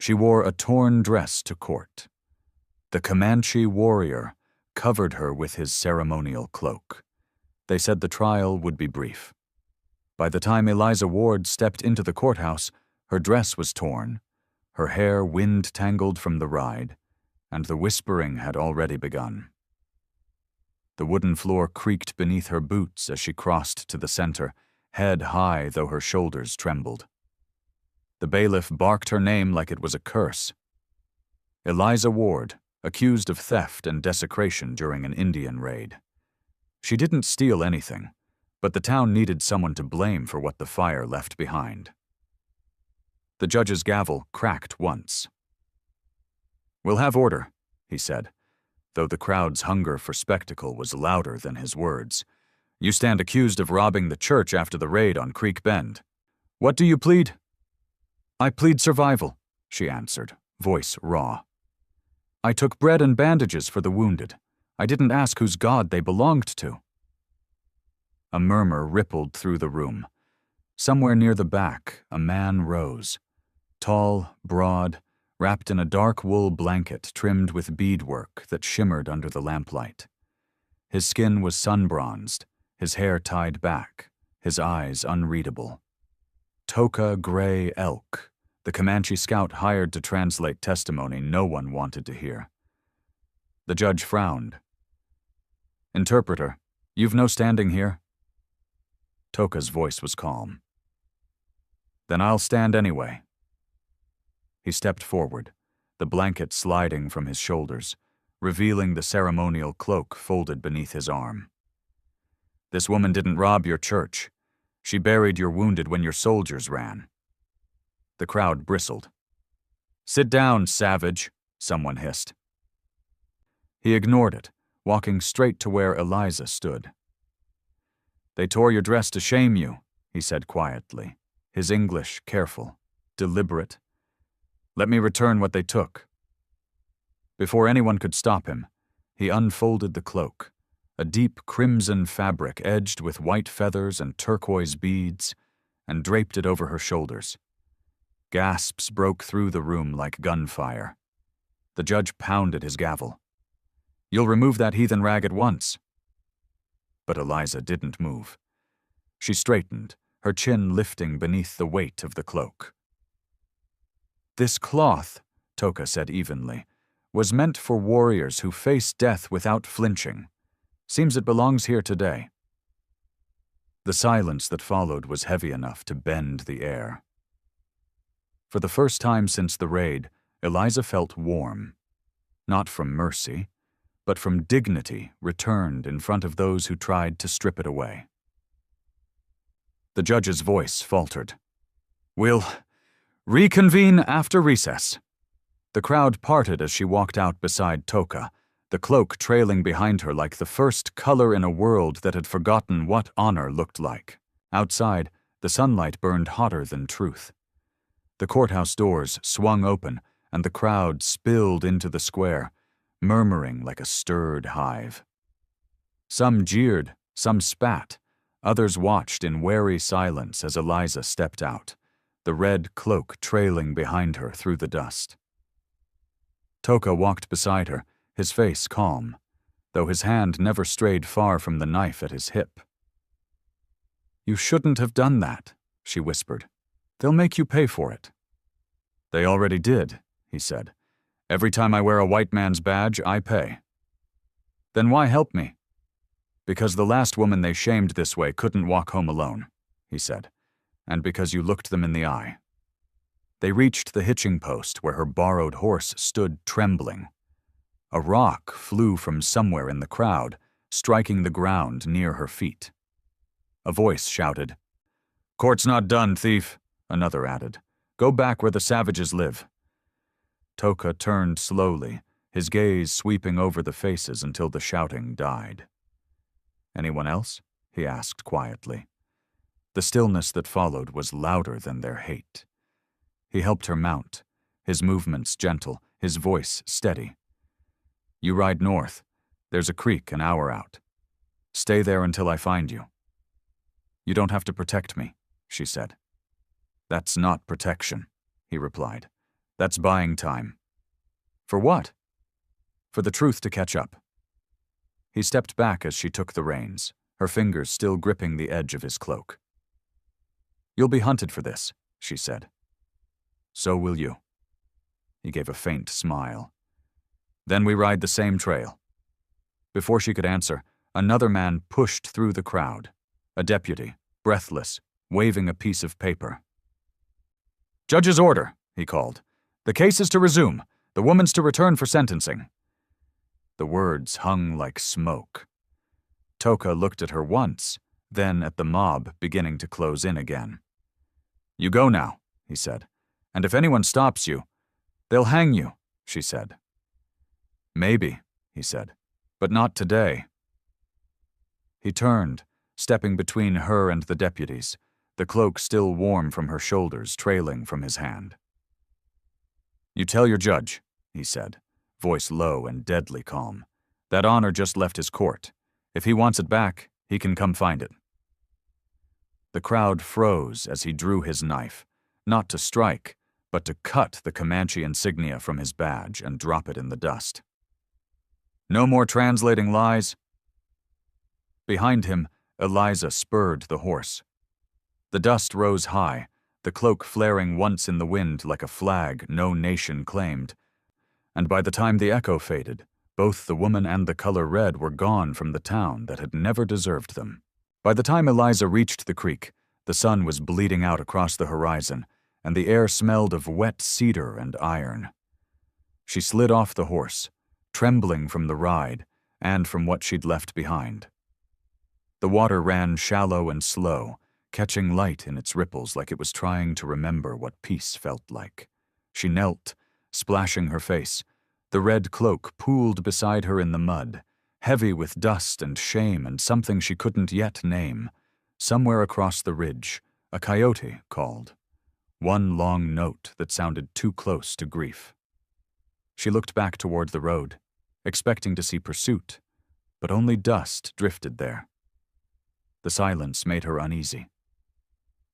She wore a torn dress to court. The Comanche warrior covered her with his ceremonial cloak. They said the trial would be brief. By the time Eliza Ward stepped into the courthouse, her dress was torn, her hair wind-tangled from the ride, and the whispering had already begun. The wooden floor creaked beneath her boots as she crossed to the center, head high though her shoulders trembled. The bailiff barked her name like it was a curse. Eliza Ward, accused of theft and desecration during an Indian raid. She didn't steal anything, but the town needed someone to blame for what the fire left behind. The judge's gavel cracked once. "We'll have order," he said, though the crowd's hunger for spectacle was louder than his words. "You stand accused of robbing the church after the raid on Creek Bend. What do you plead?" "I plead survival," she answered, voice raw. "I took bread and bandages for the wounded. I didn't ask whose god they belonged to." A murmur rippled through the room. Somewhere near the back, a man rose. Tall, broad, wrapped in a dark wool blanket trimmed with beadwork that shimmered under the lamplight. His skin was sun-bronzed, his hair tied back, his eyes unreadable. Toka Gray Elk, the Comanche scout hired to translate testimony no one wanted to hear. The judge frowned. "Interpreter, you've no standing here." Toka's voice was calm. "Then I'll stand anyway." He stepped forward, the blanket sliding from his shoulders, revealing the ceremonial cloak folded beneath his arm. "This woman didn't rob your church. She buried your wounded when your soldiers ran." The crowd bristled. "Sit down, savage," someone hissed. He ignored it, walking straight to where Eliza stood. "They tore your dress to shame you," he said quietly, his English careful, deliberate. "Let me return what they took." Before anyone could stop him, he unfolded the cloak, a deep crimson fabric edged with white feathers and turquoise beads, and draped it over her shoulders. Gasps broke through the room like gunfire. The judge pounded his gavel. "You'll remove that heathen rag at once." But Eliza didn't move. She straightened, her chin lifting beneath the weight of the cloak. "This cloth," Toka said evenly, "was meant for warriors who face death without flinching. Seems it belongs here today." The silence that followed was heavy enough to bend the air. For the first time since the raid, Eliza felt warm. Not from mercy, but from dignity returned in front of those who tried to strip it away. The judge's voice faltered. "We'll reconvene after recess." The crowd parted as she walked out beside Toka, the cloak trailing behind her like the first color in a world that had forgotten what honor looked like. Outside, the sunlight burned hotter than truth. The courthouse doors swung open, and the crowd spilled into the square, murmuring like a stirred hive. Some jeered, some spat, others watched in wary silence as Eliza stepped out, the red cloak trailing behind her through the dust. Toka walked beside her, his face calm, though his hand never strayed far from the knife at his hip. "You shouldn't have done that," she whispered. "They'll make you pay for it." "They already did," he said. "Every time I wear a white man's badge, I pay." "Then why help me?" "Because the last woman they shamed this way couldn't walk home alone," he said, "and because you looked them in the eye." They reached the hitching post where her borrowed horse stood trembling. A rock flew from somewhere in the crowd, striking the ground near her feet. A voice shouted, "Court's not done, thief," another added. "Go back where the savages live." Toka turned slowly, his gaze sweeping over the faces until the shouting died. "Anyone else?" he asked quietly. The stillness that followed was louder than their hate. He helped her mount, his movements gentle, his voice steady. "You ride north. There's a creek an hour out. Stay there until I find you." "You don't have to protect me," she said. "That's not protection," he replied. That's buying time. For what? For the truth to catch up. He stepped back as she took the reins, her fingers still gripping the edge of his cloak. You'll be hunted for this, she said. So will you. He gave a faint smile. Then we ride the same trail. Before she could answer, another man pushed through the crowd, a deputy, breathless, waving a piece of paper. Judge's order, he called. The case is to resume. The woman's to return for sentencing. The words hung like smoke. Toka looked at her once, then at the mob beginning to close in again. You go now, he said, and if anyone stops you, they'll hang you, she said. Maybe, he said, but not today. He turned, stepping between her and the deputies, the cloak still warm from her shoulders trailing from his hand. You tell your judge, he said, voice low and deadly calm. That honor just left his court. If he wants it back, he can come find it. The crowd froze as he drew his knife, not to strike, but to cut the Comanche insignia from his badge and drop it in the dust. No more translating lies. Behind him, Eliza spurred the horse. The dust rose high, the cloak flaring once in the wind like a flag no nation claimed, and by the time the echo faded, both the woman and the color red were gone from the town that had never deserved them. By the time Eliza reached the creek, the sun was bleeding out across the horizon, and the air smelled of wet cedar and iron. She slid off the horse, trembling from the ride and from what she'd left behind. The water ran shallow and slow, catching light in its ripples like it was trying to remember what peace felt like. She knelt, splashing her face. The red cloak pooled beside her in the mud, heavy with dust and shame and something she couldn't yet name. Somewhere across the ridge, a coyote called. One long note that sounded too close to grief. She looked back toward the road, expecting to see pursuit, but only dust drifted there. The silence made her uneasy.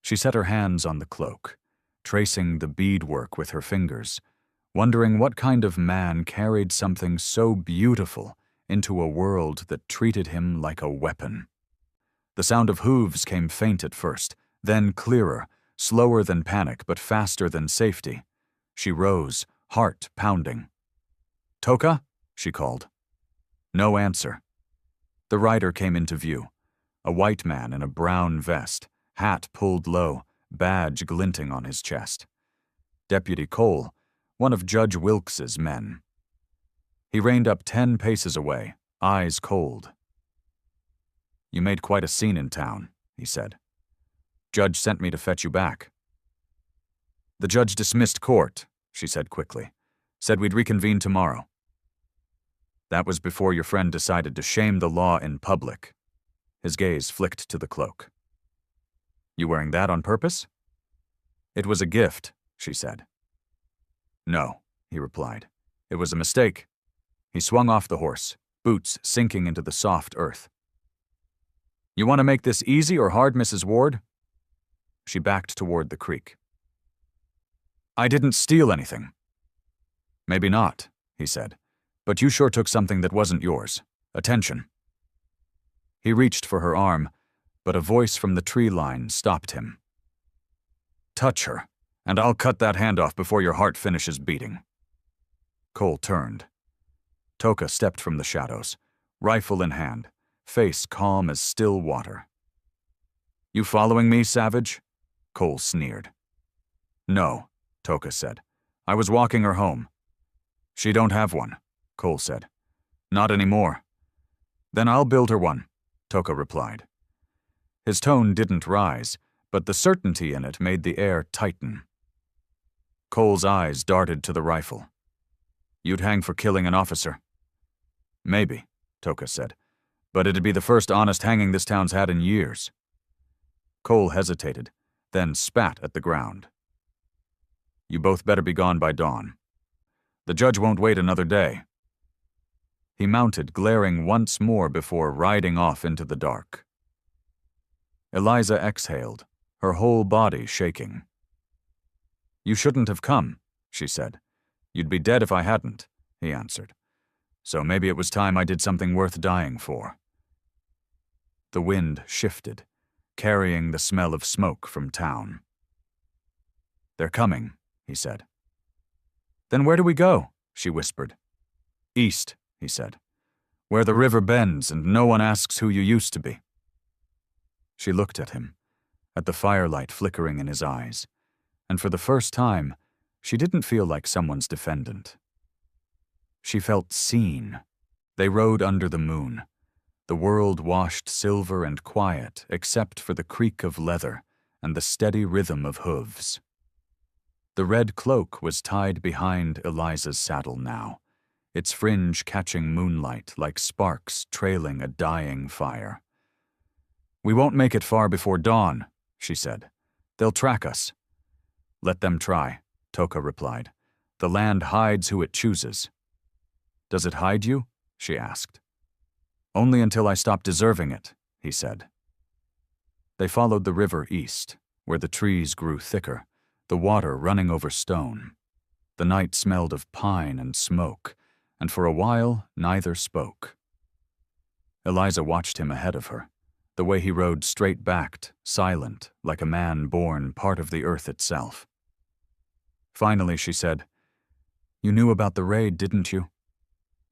She set her hands on the cloak, tracing the beadwork with her fingers, wondering what kind of man carried something so beautiful into a world that treated him like a weapon. The sound of hooves came faint at first, then clearer, slower than panic but faster than safety. She rose, heart pounding. Toka? She called. No answer. The rider came into view, a white man in a brown vest, hat pulled low, badge glinting on his chest. Deputy Cole, one of Judge Wilkes's men. He reined up 10 paces away, eyes cold. You made quite a scene in town, he said. Judge sent me to fetch you back. The judge dismissed court, she said quickly. Said we'd reconvene tomorrow. That was before your friend decided to shame the law in public. His gaze flicked to the cloak. You wearing that on purpose? It was a gift, she said. No, he replied. It was a mistake. He swung off the horse, boots sinking into the soft earth. You want to make this easy or hard, Mrs. Ward? She backed toward the creek. I didn't steal anything. Maybe not, he said, but you sure took something that wasn't yours. Attention. He reached for her arm, but a voice from the tree line stopped him. Touch her, and I'll cut that hand off before your heart finishes beating. Cole turned. Toka stepped from the shadows, rifle in hand, face calm as still water. You following me, savage? Cole sneered. No, Toka said. I was walking her home. She don't have one, Cole said. Not anymore. Then I'll build her one, Toka replied. His tone didn't rise, but the certainty in it made the air tighten. Cole's eyes darted to the rifle. You'd hang for killing an officer. Maybe, Toka said, but it'd be the first honest hanging this town's had in years. Cole hesitated, then spat at the ground. You both better be gone by dawn. The judge won't wait another day. He mounted, glaring once more before riding off into the dark. Eliza exhaled, her whole body shaking. You shouldn't have come, she said. "You'd be dead if I hadn't," he answered. "So maybe it was time I did something worth dying for." The wind shifted, carrying the smell of smoke from town. "They're coming," he said. "Then where do we go?" she whispered. "East," he said. "Where the river bends and no one asks who you used to be." She looked at him, at the firelight flickering in his eyes, and for the first time, she didn't feel like someone's defendant. She felt seen. They rode under the moon. The world washed silver and quiet except for the creak of leather and the steady rhythm of hooves. The red cloak was tied behind Eliza's saddle now, its fringe catching moonlight like sparks trailing a dying fire. "We won't make it far before dawn," she said. "They'll track us." "Let them try," Toka replied. "The land hides who it chooses." "Does it hide you?" she asked. "Only until I stop deserving it," he said. They followed the river east, where the trees grew thicker, the water running over stone. The night smelled of pine and smoke, and for a while neither spoke. Eliza watched him ahead of her, the way he rode straight-backed, silent, like a man born part of the earth itself. Finally she said, "You knew about the raid, didn't you?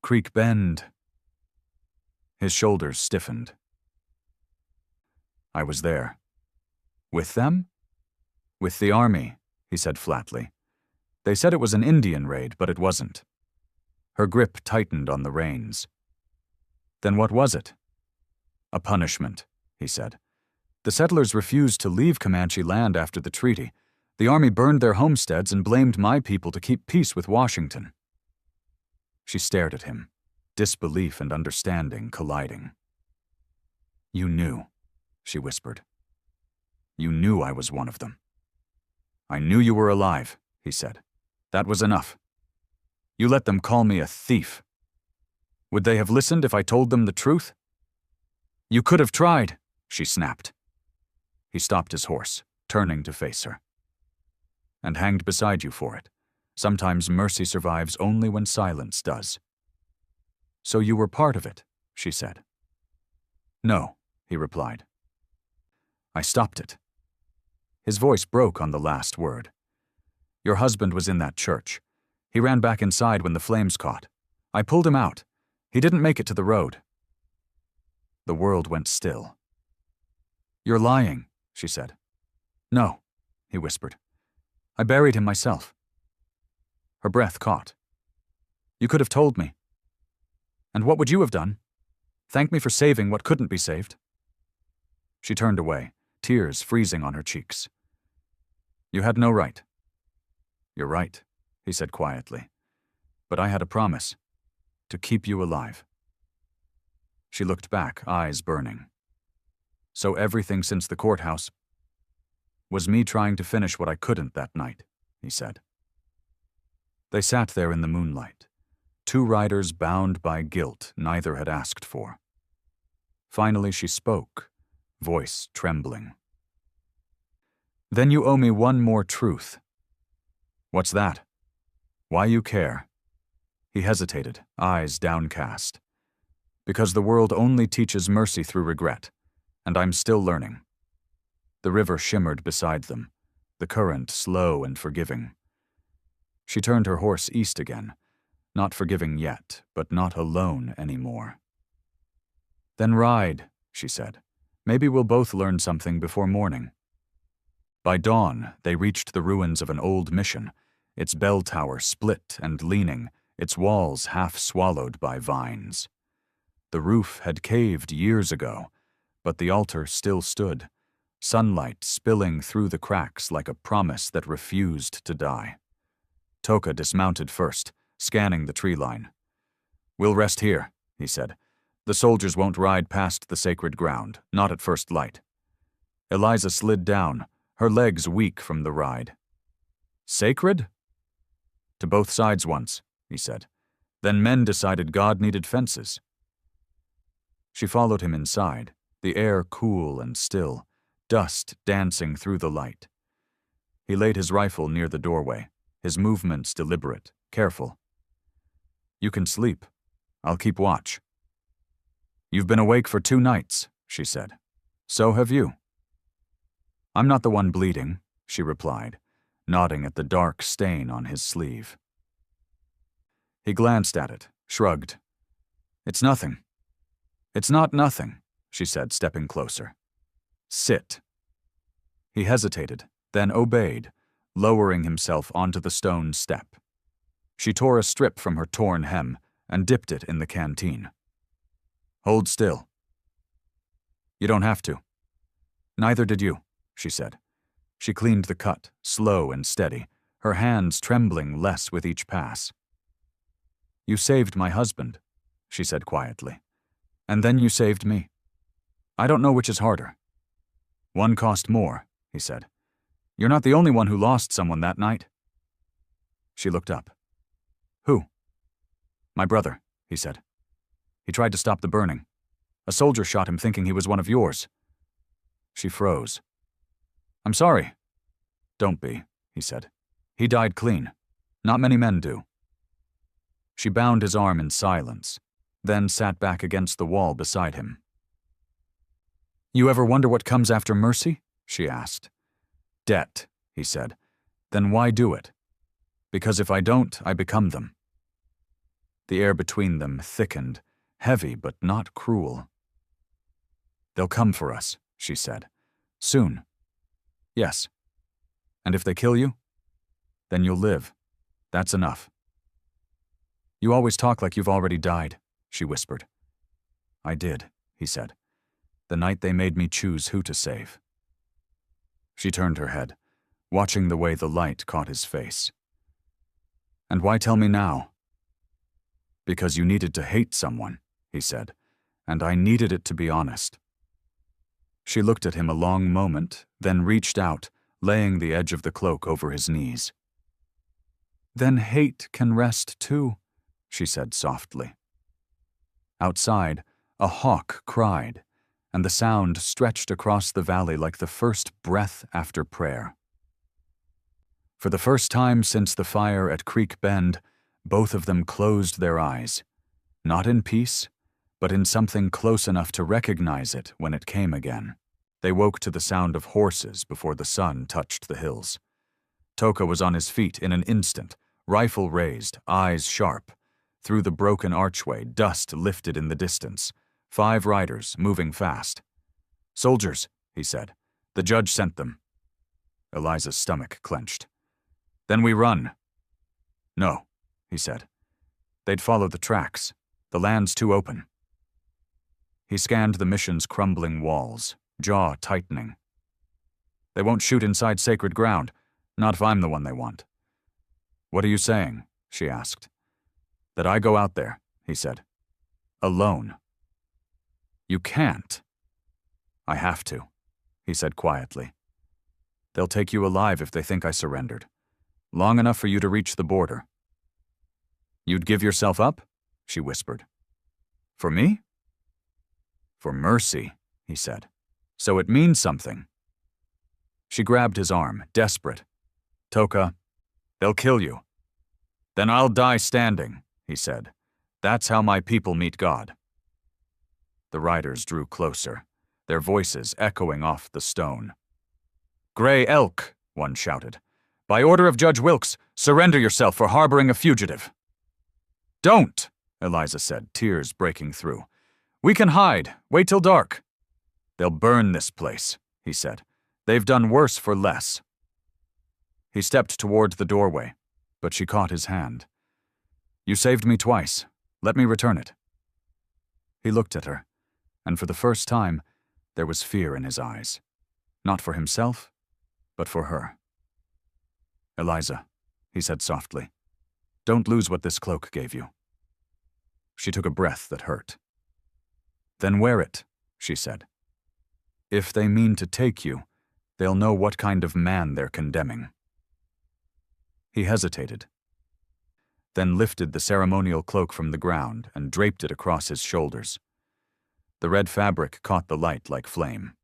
Creek Bend." His shoulders stiffened. "I was there." "With them?" "With the army," he said flatly. "They said it was an Indian raid, but it wasn't." Her grip tightened on the reins. "Then what was it?" "A punishment," he said. "The settlers refused to leave Comanche land after the treaty. The army burned their homesteads and blamed my people to keep peace with Washington." She stared at him, disbelief and understanding colliding. "You knew," she whispered. "You knew I was one of them." "I knew you were alive," he said. "That was enough. You let them call me a thief. Would they have listened if I told them the truth?" "You could have tried," she snapped. He stopped his horse, turning to face her. "And hanged beside you for it. Sometimes mercy survives only when silence does." "So you were part of it," she said. "No," he replied. "I stopped it." His voice broke on the last word. "Your husband was in that church. He ran back inside when the flames caught. I pulled him out. He didn't make it to the road." The world went still. "You're lying," she said. "No," he whispered. "I buried him myself." Her breath caught. "You could have told me." "And what would you have done? Thank me for saving what couldn't be saved." She turned away, tears freezing on her cheeks. "You had no right." "You're right," he said quietly. "But I had a promise, to keep you alive." She looked back, eyes burning. "So everything since the courthouse was me trying to finish what I couldn't that night," he said. They sat there in the moonlight, two riders bound by guilt neither had asked for. Finally she spoke, voice trembling. "Then you owe me one more truth." "What's that?" "Why you care." He hesitated, eyes downcast. "Because the world only teaches mercy through regret, and I'm still learning." The river shimmered beside them, the current slow and forgiving. She turned her horse east again, not forgiving yet, but not alone anymore. "Then ride," she said. "Maybe we'll both learn something before morning." By dawn, they reached the ruins of an old mission, its bell tower split and leaning, its walls half swallowed by vines. The roof had caved years ago, but the altar still stood, sunlight spilling through the cracks like a promise that refused to die. Toka dismounted first, scanning the tree line. "We'll rest here," he said. "The soldiers won't ride past the sacred ground, not at first light." Eliza slid down, her legs weak from the ride. "Sacred?" "To both sides once," he said. "Then men decided God needed fences." She followed him inside, the air cool and still, dust dancing through the light. He laid his rifle near the doorway, his movements deliberate, careful. "You can sleep. I'll keep watch." "You've been awake for 2 nights," she said. "So have you." "I'm not the one bleeding," she replied, nodding at the dark stain on his sleeve. He glanced at it, shrugged. "It's nothing." "It's not nothing," she said, stepping closer. "Sit." He hesitated, then obeyed, lowering himself onto the stone step. She tore a strip from her torn hem and dipped it in the canteen. "Hold still." "You don't have to." "Neither did you," she said. She cleaned the cut, slow and steady, her hands trembling less with each pass. "You saved my husband," she said quietly. "And then you saved me. I don't know which is harder." "One cost more," he said. "You're not the only one who lost someone that night." She looked up. "Who?" "My brother," he said. "He tried to stop the burning. A soldier shot him thinking he was one of yours." She froze. "I'm sorry." "Don't be," he said. "He died clean. Not many men do." She bound his arm in silence, then sat back against the wall beside him. "You ever wonder what comes after mercy?" she asked. "Debt," he said. "Then why do it?" "Because if I don't, I become them." The air between them thickened, heavy but not cruel. "They'll come for us," she said. "Soon." "Yes." "And if they kill you?" "Then you'll live. That's enough." "You always talk like you've already died," she whispered. "I did," he said. "The night they made me choose who to save." She turned her head, watching the way the light caught his face. "And why tell me now?" "Because you needed to hate someone," he said, "and I needed it to be honest." She looked at him a long moment, then reached out, laying the edge of the cloak over his knees. "Then hate can rest too," she said softly. Outside, a hawk cried, and the sound stretched across the valley like the first breath after prayer. For the first time since the fire at Creek Bend, both of them closed their eyes, not in peace, but in something close enough to recognize it when it came again. They woke to the sound of horses before the sun touched the hills. Toka was on his feet in an instant, rifle raised, eyes sharp. Through the broken archway, dust lifted in the distance. 5 riders, moving fast. "Soldiers," he said. "The judge sent them." Eliza's stomach clenched. "Then we run." "No," he said. "They'd follow the tracks. The land's too open." He scanned the mission's crumbling walls, jaw tightening. "They won't shoot inside sacred ground, not if I'm the one they want." "What are you saying?" she asked. "That I go out there," he said. "Alone." "You can't." "I have to," he said quietly. "They'll take you alive if they think I surrendered. Long enough for you to reach the border." "You'd give yourself up?" she whispered. "For me?" "For mercy," he said. "So it means something." She grabbed his arm, desperate. "Toka, they'll kill you." "Then I'll die standing," he said. "That's how my people meet God." The riders drew closer, their voices echoing off the stone. "Gray Elk," one shouted. "By order of Judge Wilkes, surrender yourself for harboring a fugitive." "Don't," Eliza said, tears breaking through. "We can hide. Wait till dark." "They'll burn this place," he said. "They've done worse for less." He stepped toward the doorway, but she caught his hand. "You saved me twice. Let me return it." He looked at her, and for the first time, there was fear in his eyes. Not for himself, but for her. "Eliza," he said softly, "don't lose what this cloak gave you." She took a breath that hurt. "Then wear it," she said. "If they mean to take you, they'll know what kind of man they're condemning." He hesitated, then lifted the ceremonial cloak from the ground and draped it across his shoulders. The red fabric caught the light like flame.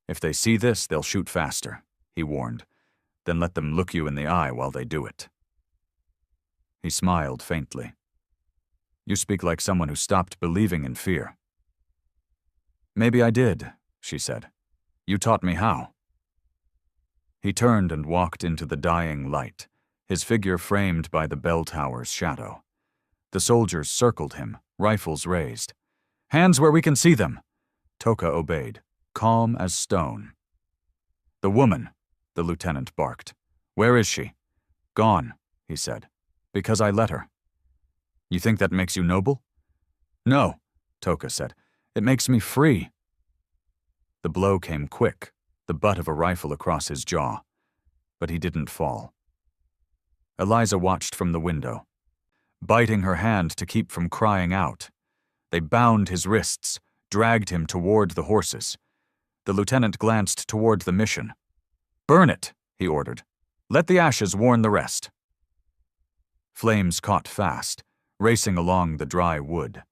"If they see this, they'll shoot faster," he warned. Then let them look you in the eye while they do it." He smiled faintly. "You speak like someone who stopped believing in fear." "Maybe I did," she said. "You taught me how." He turned and walked into the dying light, his figure framed by the bell tower's shadow. The soldiers circled him, rifles raised. "Hands where we can see them!" Toka obeyed, calm as stone. "The woman," the lieutenant barked. "Where is she?" "Gone," he said. "Because I let her." "You think that makes you noble?" "No," Toka said. "It makes me free." The blow came quick, the butt of a rifle across his jaw. But he didn't fall. Eliza watched from the window, biting her hand to keep from crying out. They bound his wrists, dragged him toward the horses. The lieutenant glanced toward the mission. "Burn it," he ordered. "Let the ashes warn the rest." Flames caught fast, racing along the dry wood.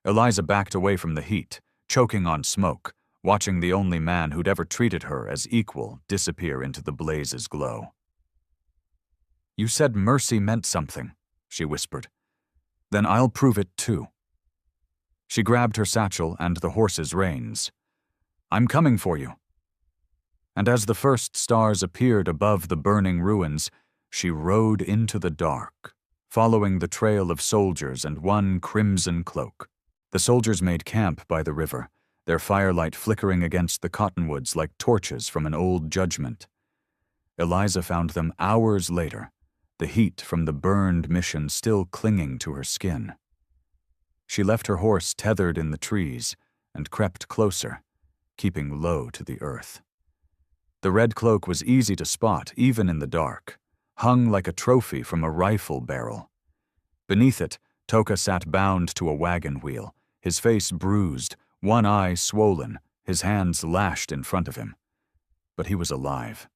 Eliza backed away from the heat, choking on smoke, watching the only man who'd ever treated her as equal disappear into the blaze's glow. "You said mercy meant something," she whispered. "Then I'll prove it too." She grabbed her satchel and the horse's reins. "I'm coming for you." And as the first stars appeared above the burning ruins, she rode into the dark, following the trail of soldiers and one crimson cloak. The soldiers made camp by the river, their firelight flickering against the cottonwoods like torches from an old judgment. Eliza found them hours later, the heat from the burned mission still clinging to her skin. She left her horse tethered in the trees and crept closer, keeping low to the earth. The red cloak was easy to spot even in the dark, hung like a trophy from a rifle barrel. Beneath it, Toka sat bound to a wagon wheel, his face bruised, one eye swollen, his hands lashed in front of him. But he was alive.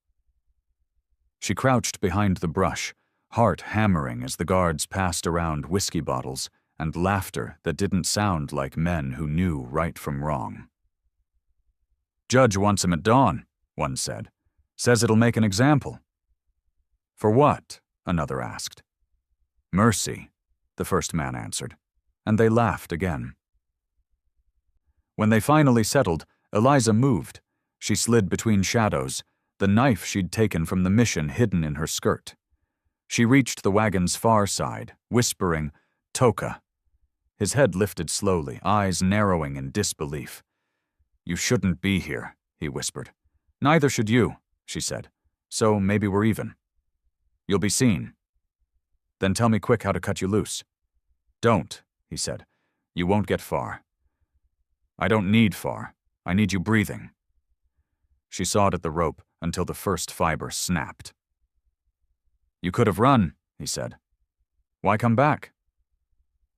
She crouched behind the brush, heart hammering as the guards passed around whiskey bottles and laughter that didn't sound like men who knew right from wrong. "Judge wants him at dawn," one said. "Says it'll make an example." "For what?" another asked. "Mercy," the first man answered, and they laughed again. When they finally settled, Eliza moved. She slid between shadows, the knife she'd taken from the mission hidden in her skirt. She reached the wagon's far side, whispering, "Toka." His head lifted slowly, eyes narrowing in disbelief. "You shouldn't be here," he whispered. "Neither should you," she said. "So maybe we're even." "You'll be seen." "Then tell me quick how to cut you loose." "Don't," he said. "You won't get far." "I don't need far. I need you breathing." She sawed at the rope until the first fiber snapped. "You could have run," he said. "Why come back?"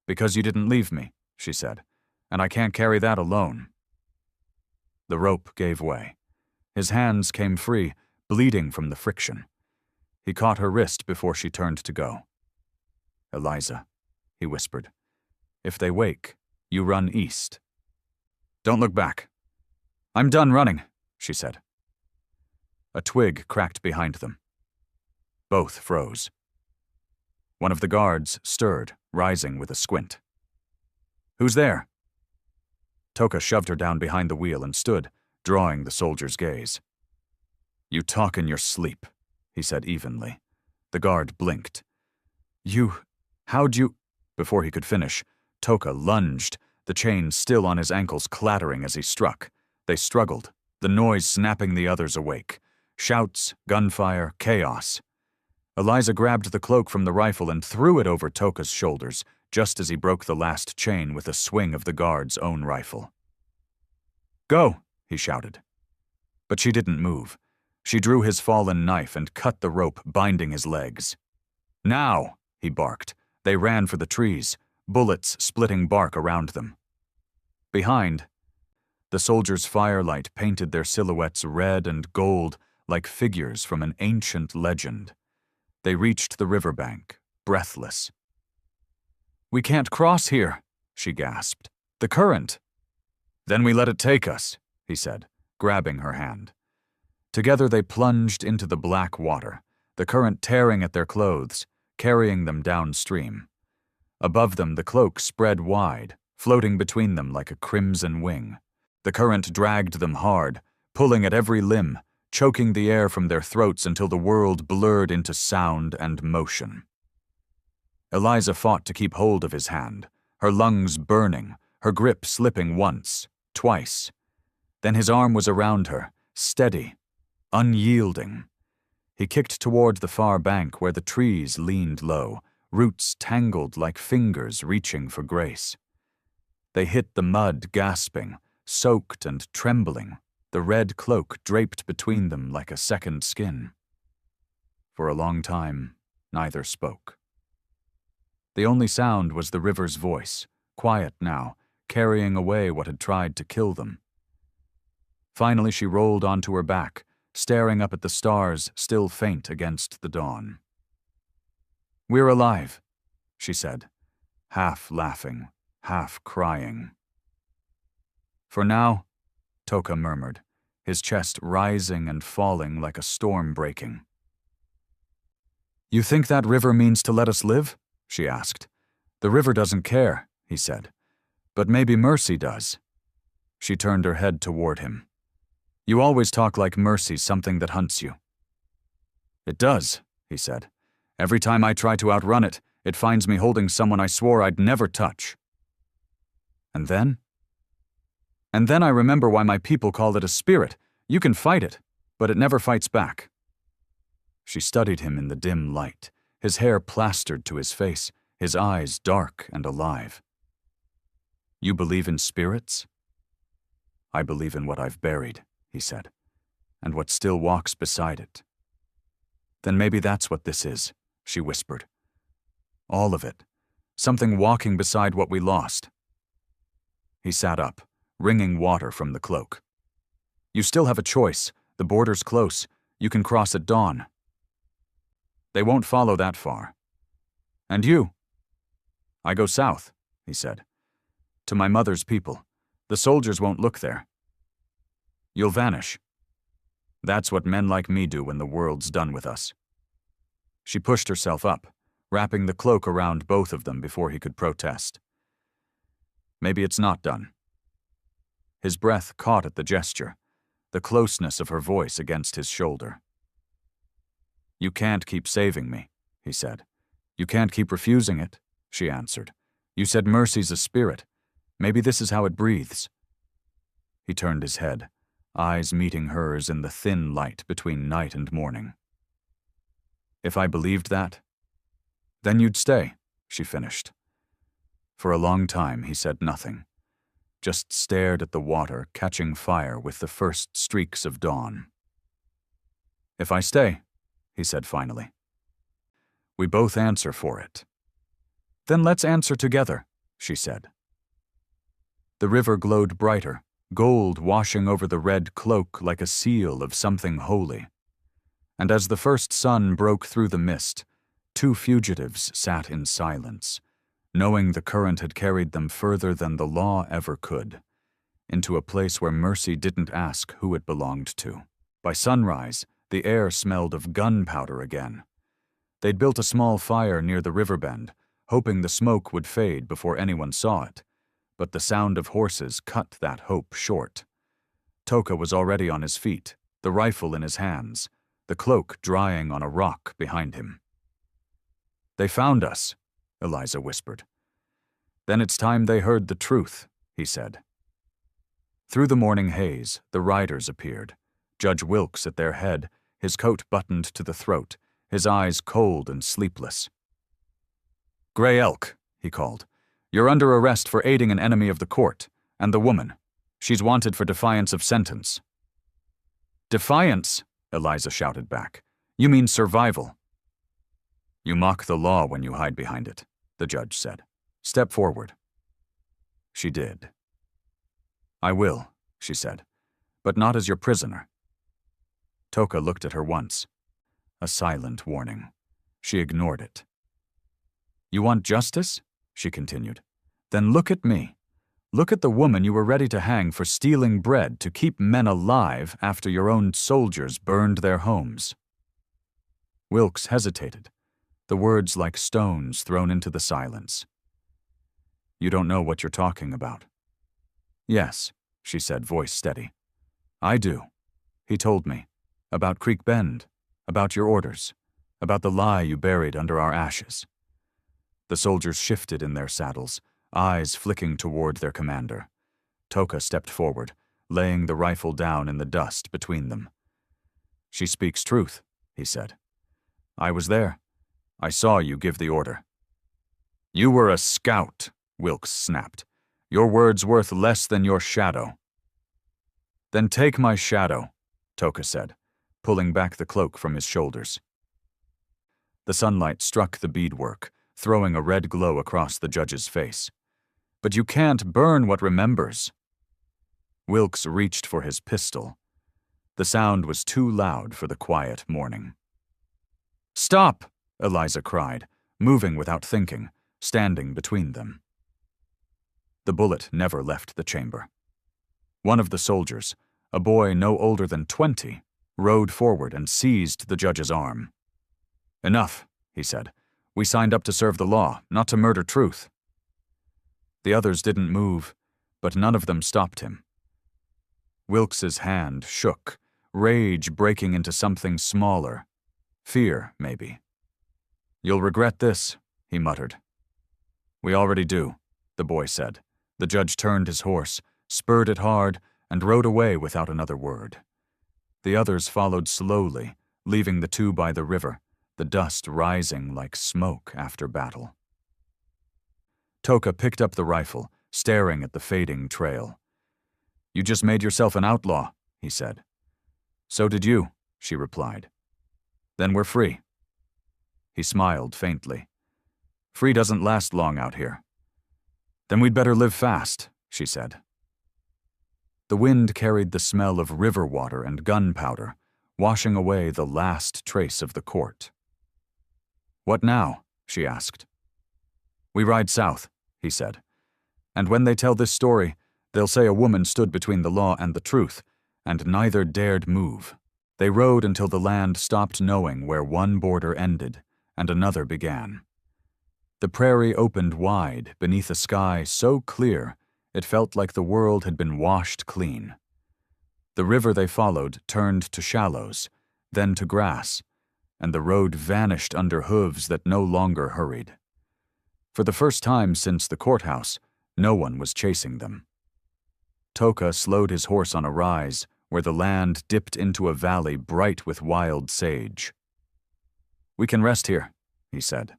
"Because you didn't leave me," she said, "and I can't carry that alone." The rope gave way. His hands came free, bleeding from the friction. He caught her wrist before she turned to go. "Eliza," he whispered, "if they wake, you run east. Don't look back." "I'm done running," she said. A twig cracked behind them. Both froze. One of the guards stirred, rising with a squint. "Who's there?" Toka shoved her down behind the wheel and stood, drawing the soldier's gaze. "You talk in your sleep," he said evenly. The guard blinked. How'd you—" Before he could finish, Toka lunged, the chain still on his ankles clattering as he struck. They struggled, the noise snapping the others awake. Shouts, gunfire, chaos. Eliza grabbed the cloak from the rifle and threw it over Toka's shoulders, just as he broke the last chain with a swing of the guard's own rifle. "Go," he shouted. But she didn't move. She drew his fallen knife and cut the rope binding his legs. "Now," he barked. They ran for the trees, bullets splitting bark around them. Behind, the soldiers' firelight painted their silhouettes red and gold like figures from an ancient legend. They reached the riverbank, breathless. "We can't cross here," she gasped. "The current." "Then we let it take us," he said, grabbing her hand. Together they plunged into the black water, the current tearing at their clothes, carrying them downstream. Above them the cloak spread wide, floating between them like a crimson wing. The current dragged them hard, pulling at every limb, choking the air from their throats until the world blurred into sound and motion. Eliza fought to keep hold of his hand, her lungs burning, her grip slipping once, twice. Then his arm was around her, steady, unyielding. He kicked toward the far bank where the trees leaned low, roots tangled like fingers reaching for grace. They hit the mud gasping, soaked and trembling, the red cloak draped between them like a second skin. For a long time, neither spoke. The only sound was the river's voice, quiet now, carrying away what had tried to kill them. Finally she rolled onto her back, staring up at the stars still faint against the dawn. "We're alive," she said, half laughing, half crying. "For now," Toka murmured, his chest rising and falling like a storm breaking. "You think that river means to let us live?" she asked. "The river doesn't care," he said. "But maybe mercy does." She turned her head toward him. "You always talk like mercy's something that hunts you." "It does," he said. "Every time I try to outrun it, it finds me holding someone I swore I'd never touch." "And then?" "And then I remember why my people call it a spirit. You can fight it, but it never fights back." She studied him in the dim light, his hair plastered to his face, his eyes dark and alive. "You believe in spirits?" "I believe in what I've buried," he said, "and what still walks beside it." "Then maybe that's what this is," she whispered. "All of it. Something walking beside what we lost." He sat up, wringing water from the cloak. "You still have a choice. The border's close. You can cross at dawn." "They won't follow that far." "And you?" "I go south," he said. "To my mother's people. The soldiers won't look there." "You'll vanish." "That's what men like me do when the world's done with us." She pushed herself up, wrapping the cloak around both of them before he could protest. "Maybe it's not done." His breath caught at the gesture, the closeness of her voice against his shoulder. "You can't keep saving me," he said. "You can't keep refusing it," she answered. "You said mercy's a spirit. Maybe this is how it breathes." He turned his head, eyes meeting hers in the thin light between night and morning. "If I believed that, then you'd stay," she finished. For a long time he said nothing, just stared at the water catching fire with the first streaks of dawn. "If I stay," he said finally, "we both answer for it." "Then let's answer together," she said. The river glowed brighter, gold washing over the red cloak like a seal of something holy. And as the first sun broke through the mist, two fugitives sat in silence, knowing the current had carried them further than the law ever could, into a place where mercy didn't ask who it belonged to. By sunrise, the air smelled of gunpowder again. They'd built a small fire near the river bend, hoping the smoke would fade before anyone saw it, but the sound of horses cut that hope short. Toka was already on his feet, the rifle in his hands, the cloak drying on a rock behind him. "They found us," Eliza whispered. "Then it's time they heard the truth," he said. Through the morning haze, the riders appeared, Judge Wilkes at their head, his coat buttoned to the throat, his eyes cold and sleepless. "Gray Elk," he called, "you're under arrest for aiding an enemy of the court, and the woman. She's wanted for defiance of sentence." "Defiance?" Eliza shouted back. "You mean survival." "You mock the law when you hide behind it," the judge said. "Step forward." She did. "I will," she said, "but not as your prisoner." Toka looked at her once. A silent warning. She ignored it. "You want justice?" she continued. "Then look at me. Look at the woman you were ready to hang for stealing bread to keep men alive after your own soldiers burned their homes." Wilkes hesitated, the words like stones thrown into the silence. "You don't know what you're talking about." "Yes," she said, voice steady. "I do. He told me. About Creek Bend, about your orders, about the lie you buried under our ashes." The soldiers shifted in their saddles, eyes flicking toward their commander. Toka stepped forward, laying the rifle down in the dust between them. "She speaks truth," he said. "I was there. I saw you give the order." "You were a scout," Wilkes snapped. "Your word's worth less than your shadow." "Then take my shadow," Toka said, pulling back the cloak from his shoulders. The sunlight struck the beadwork, throwing a red glow across the judge's face. "But you can't burn what remembers." Wilkes reached for his pistol. The sound was too loud for the quiet morning. "Stop!" Eliza cried, moving without thinking, standing between them. The bullet never left the chamber. One of the soldiers, a boy no older than 20, rode forward and seized the judge's arm. "Enough," he said. "We signed up to serve the law, not to murder truth." The others didn't move, but none of them stopped him. Wilkes's hand shook, rage breaking into something smaller. Fear, maybe. "You'll regret this," he muttered. "We already do," the boy said. The judge turned his horse, spurred it hard, and rode away without another word. The others followed slowly, leaving the two by the river, the dust rising like smoke after battle. Toka picked up the rifle, staring at the fading trail. "You just made yourself an outlaw," he said. "So did you," she replied. "Then we're free." He smiled faintly. "Free doesn't last long out here." "Then we'd better live fast," she said. The wind carried the smell of river water and gunpowder, washing away the last trace of the court. "What now?" she asked. "We ride south," he said. "And when they tell this story, they'll say a woman stood between the law and the truth, and neither dared move. They rode until the land stopped knowing where one border ended and another began. The prairie opened wide beneath a sky so clear it felt like the world had been washed clean. The river they followed turned to shallows, then to grass, and the road vanished under hooves that no longer hurried. For the first time since the courthouse, no one was chasing them. Toka slowed his horse on a rise where the land dipped into a valley bright with wild sage. "We can rest here," he said.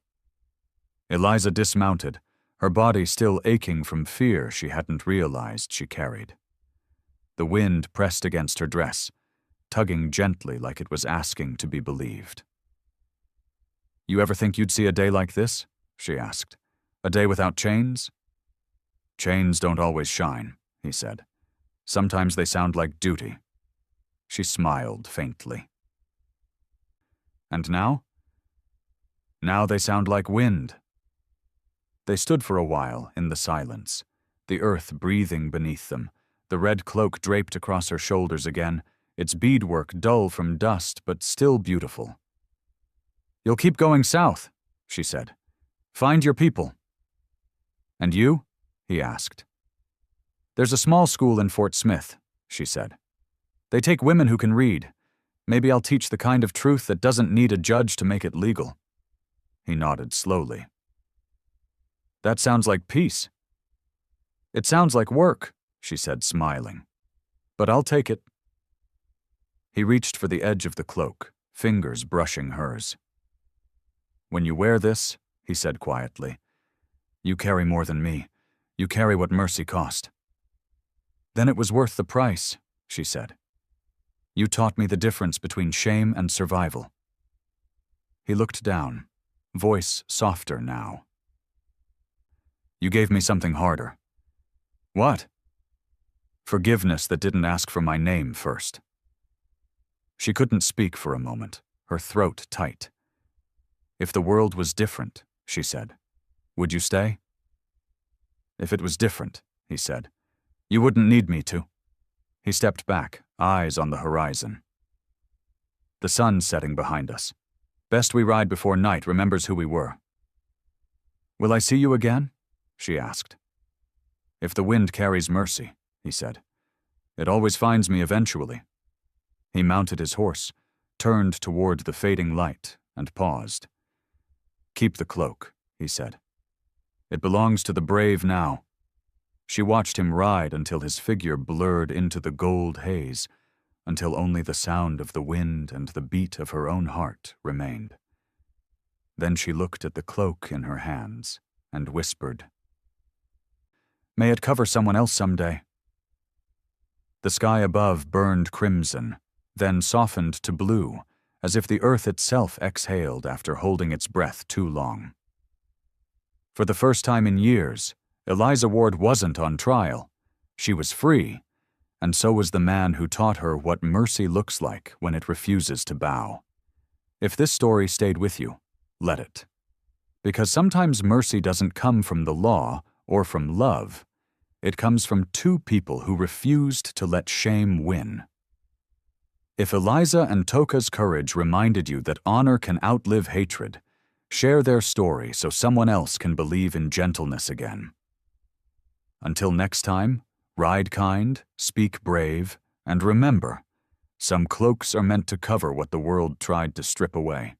Eliza dismounted, her body still aching from fear she hadn't realized she carried. The wind pressed against her dress, tugging gently like it was asking to be believed. "You ever think you'd see a day like this?" she asked. "A day without chains?" "Chains don't always shine," he said. "Sometimes they sound like duty." She smiled faintly. "And now?" "Now they sound like wind." They stood for a while in the silence, the earth breathing beneath them, the red cloak draped across her shoulders again, its beadwork dull from dust but still beautiful. "You'll keep going south," she said. "Find your people." "And you?" he asked. "There's a small school in Fort Smith," she said. "They take women who can read. Maybe I'll teach the kind of truth that doesn't need a judge to make it legal." He nodded slowly. "That sounds like peace." "It sounds like work," she said, smiling. "But I'll take it." He reached for the edge of the cloak, fingers brushing hers. "When you wear this," he said quietly, "you carry more than me. You carry what mercy cost." "Then it was worth the price," she said. "You taught me the difference between shame and survival." He looked down, voice softer now. "You gave me something harder." "What?" "Forgiveness that didn't ask for my name first." She couldn't speak for a moment, her throat tight. "If the world was different," she said, "would you stay?" "If it was different," he said. "You wouldn't need me to." He stepped back, eyes on the horizon. The sun's setting behind us. Best we ride before night remembers who we were. "Will I see you again?" she asked. "If the wind carries mercy," he said. "It always finds me eventually." He mounted his horse, turned toward the fading light, and paused. "Keep the cloak," he said. "It belongs to the brave now." She watched him ride until his figure blurred into the gold haze, until only the sound of the wind and the beat of her own heart remained. Then she looked at the cloak in her hands and whispered, "May it cover someone else someday." The sky above burned crimson, then softened to blue, as if the earth itself exhaled after holding its breath too long. For the first time in years, Eliza Ward wasn't on trial. She was free, and so was the man who taught her what mercy looks like when it refuses to bow. If this story stayed with you, let it. Because sometimes mercy doesn't come from the law or from love. It comes from two people who refused to let shame win. If Eliza and Toka's courage reminded you that honor can outlive hatred, share their story so someone else can believe in gentleness again. Until next time, ride kind, speak brave, and remember, some cloaks are meant to cover what the world tried to strip away.